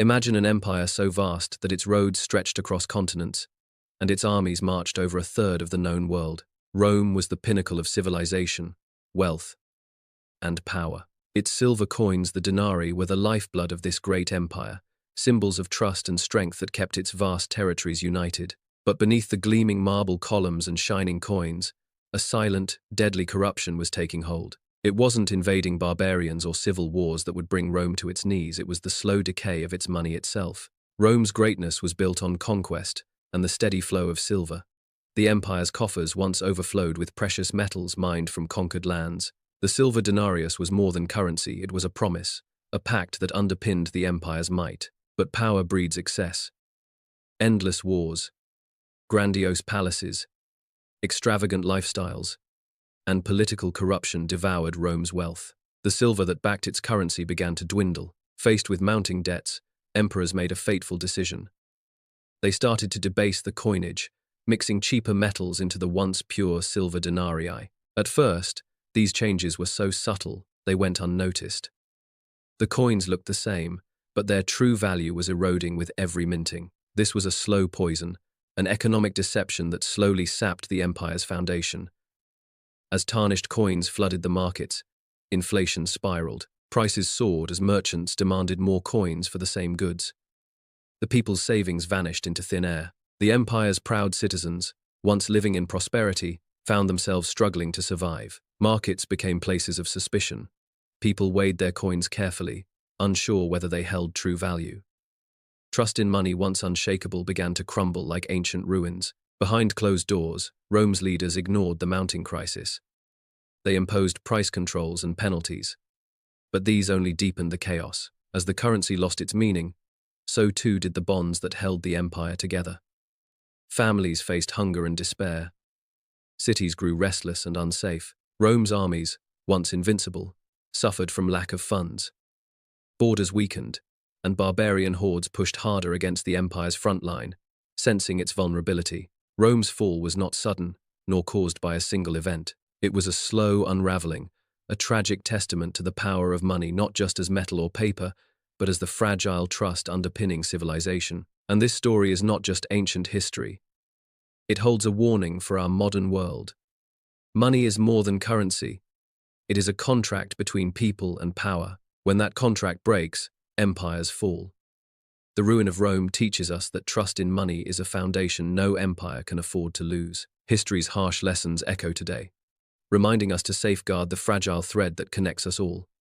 Imagine an empire so vast that its roads stretched across continents, and its armies marched over a third of the known world. Rome was the pinnacle of civilization, wealth, and power. Its silver coins, the denarii, were the lifeblood of this great empire, symbols of trust and strength that kept its vast territories united. But beneath the gleaming marble columns and shining coins, a silent, deadly corruption was taking hold. It wasn't invading barbarians or civil wars that would bring Rome to its knees, it was the slow decay of its money itself. Rome's greatness was built on conquest and the steady flow of silver. The empire's coffers once overflowed with precious metals mined from conquered lands. The silver denarius was more than currency, it was a promise, a pact that underpinned the empire's might. But power breeds excess. Endless wars, grandiose palaces, extravagant lifestyles, and political corruption devoured Rome's wealth. The silver that backed its currency began to dwindle. Faced with mounting debts, emperors made a fateful decision. They started to debase the coinage, mixing cheaper metals into the once pure silver denarii. At first, these changes were so subtle, they went unnoticed. The coins looked the same, but their true value was eroding with every minting. This was a slow poison, an economic deception that slowly sapped the empire's foundation. As tarnished coins flooded the markets, inflation spiraled. Prices soared as merchants demanded more coins for the same goods. The people's savings vanished into thin air. The empire's proud citizens, once living in prosperity, found themselves struggling to survive. Markets became places of suspicion. People weighed their coins carefully, unsure whether they held true value. Trust in money, once unshakable, began to crumble like ancient ruins. Behind closed doors, Rome's leaders ignored the mounting crisis. They imposed price controls and penalties. But these only deepened the chaos. As the currency lost its meaning, so too did the bonds that held the empire together. Families faced hunger and despair. Cities grew restless and unsafe. Rome's armies, once invincible, suffered from lack of funds. Borders weakened, and barbarian hordes pushed harder against the empire's front line, sensing its vulnerability. Rome's fall was not sudden, nor caused by a single event. It was a slow unraveling, a tragic testament to the power of money, not just as metal or paper, but as the fragile trust underpinning civilization. And this story is not just ancient history. It holds a warning for our modern world. Money is more than currency. It is a contract between people and power. When that contract breaks, empires fall. The ruin of Rome teaches us that trust in money is a foundation no empire can afford to lose. History's harsh lessons echo today, reminding us to safeguard the fragile thread that connects us all.